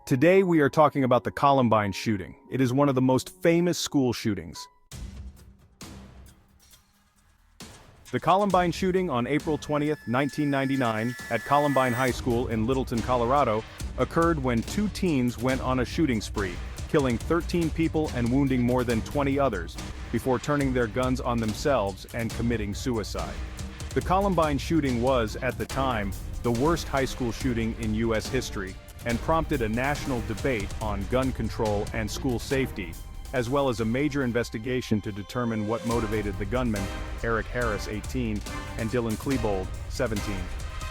Today we are talking about the Columbine shooting. It is one of the most famous school shootings. The Columbine shooting on April 20th, 1999, at Columbine High School in Littleton, Colorado, occurred when two teens went on a shooting spree, killing 13 people and wounding more than 20 others, before turning their guns on themselves and committing suicide. The Columbine shooting was, at the time, the worst high school shooting in U.S. history, and prompted a national debate on gun control and school safety, as well as a major investigation to determine what motivated the gunmen, Eric Harris, 18, and Dylan Klebold, 17.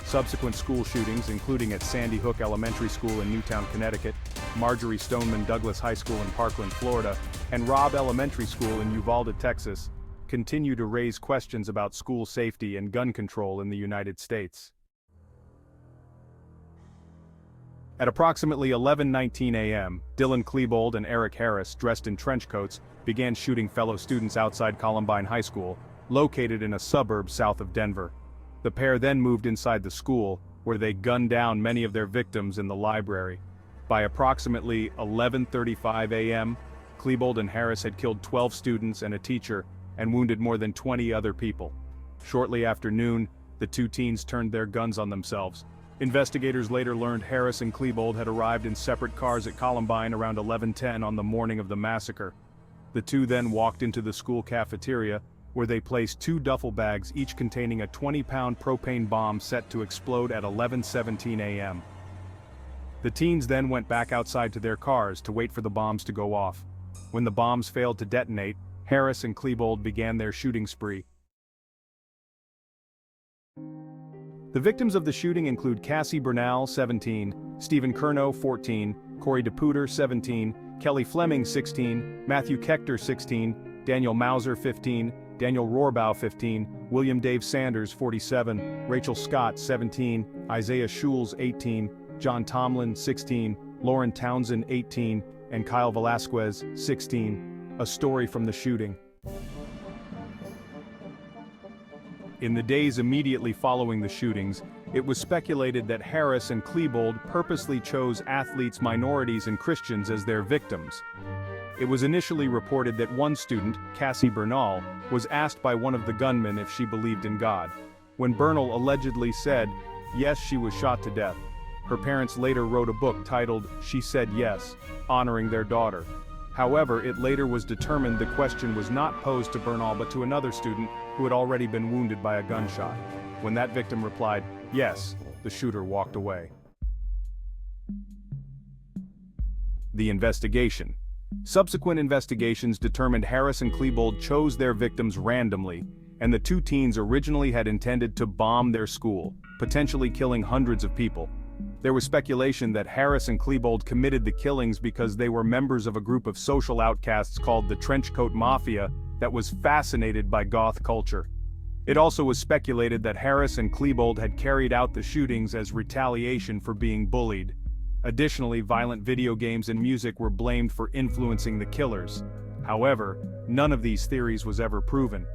Subsequent school shootings, including at Sandy Hook Elementary School in Newtown, Connecticut, Marjorie Stoneman Douglas High School in Parkland, Florida, and Robb Elementary School in Uvalde, Texas, continue to raise questions about school safety and gun control in the United States. At approximately 11:19 a.m., Dylan Klebold and Eric Harris, dressed in trench coats, began shooting fellow students outside Columbine High School, located in a suburb south of Denver. The pair then moved inside the school, where they gunned down many of their victims in the library. By approximately 11:35 a.m., Klebold and Harris had killed 12 students and a teacher, and wounded more than 20 other people. Shortly after noon, the two teens turned their guns on themselves. Investigators later learned Harris and Klebold had arrived in separate cars at Columbine around 11:10 on the morning of the massacre. The two then walked into the school cafeteria, where they placed two duffel bags each containing a 20-pound propane bomb set to explode at 11:17 a.m. The teens then went back outside to their cars to wait for the bombs to go off. When the bombs failed to detonate, Harris and Klebold began their shooting spree. The victims of the shooting include Cassie Bernal, 17, Stephen Curnow, 14, Corey DePuter, 17, Kelly Fleming, 16, Matthew Kechter, 16, Daniel Mauser, 15, Daniel Rohrbaugh, 15, William Dave Sanders, 47, Rachel Scott, 17, Isaiah Schulz, 18, John Tomlin, 16, Lauren Townsend, 18, and Kyle Velasquez, 16. A story from the shooting. In the days immediately following the shootings, it was speculated that Harris and Klebold purposely chose athletes, minorities, and Christians as their victims. It was initially reported that one student, Cassie Bernal, was asked by one of the gunmen if she believed in God. When Bernal allegedly said, yes, she was shot to death. Her parents later wrote a book titled, She Said Yes, honoring their daughter. However, it later was determined the question was not posed to Bernal but to another student who had already been wounded by a gunshot. When that victim replied, yes, the shooter walked away. The investigation. Subsequent investigations determined Harris and Klebold chose their victims randomly, and the two teens originally had intended to bomb their school, potentially killing hundreds of people. There was speculation that Harris and Klebold committed the killings because they were members of a group of social outcasts called the Trenchcoat Mafia that was fascinated by goth culture. It also was speculated that Harris and Klebold had carried out the shootings as retaliation for being bullied. Additionally, violent video games and music were blamed for influencing the killers. However, none of these theories was ever proven.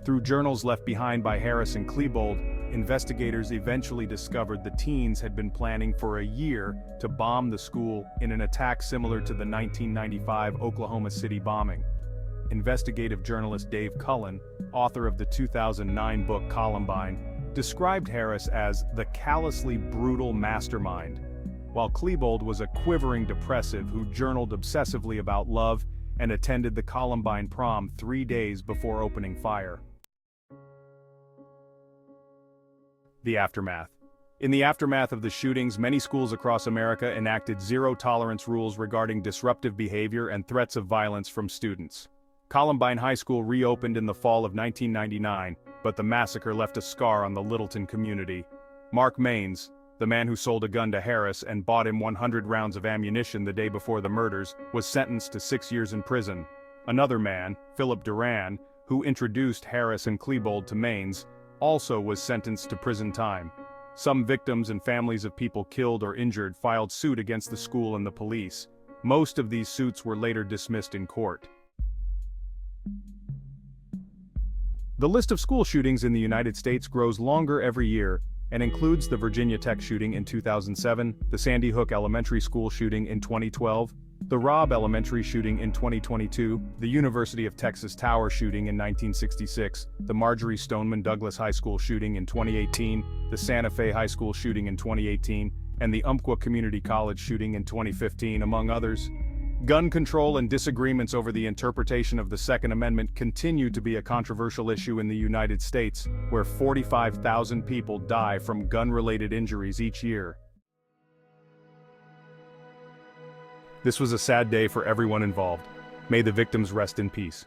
Through journals left behind by Harris and Klebold, investigators eventually discovered the teens had been planning for a year to bomb the school in an attack similar to the 1995 Oklahoma City bombing. Investigative journalist Dave Cullen, author of the 2009 book Columbine, described Harris as the callously brutal mastermind, while Klebold was a quivering depressive who journaled obsessively about love and attended the Columbine prom 3 days before opening fire. The aftermath. In the aftermath of the shootings, many schools across America enacted zero-tolerance rules regarding disruptive behavior and threats of violence from students. Columbine High School reopened in the fall of 1999, but the massacre left a scar on the Littleton community. Mark Maines, the man who sold a gun to Harris and bought him 100 rounds of ammunition the day before the murders, was sentenced to 6 years in prison. Another man, Philip Duran, who introduced Harris and Klebold to Maines, also was sentenced to prison time. Some victims and families of people killed or injured filed suit against the school and the police. Most of these suits were later dismissed in court. The list of school shootings in the United States grows longer every year, and includes the Virginia Tech shooting in 2007, the Sandy Hook Elementary School shooting in 2012, the Robb Elementary shooting in 2022, the University of Texas Tower shooting in 1966, the Marjory Stoneman Douglas High School shooting in 2018, the Santa Fe High School shooting in 2018, and the Umpqua Community College shooting in 2015, among others. Gun control and disagreements over the interpretation of the Second Amendment continue to be a controversial issue in the United States, where 45,000 people die from gun-related injuries each year. This was a sad day for everyone involved. May the victims rest in peace.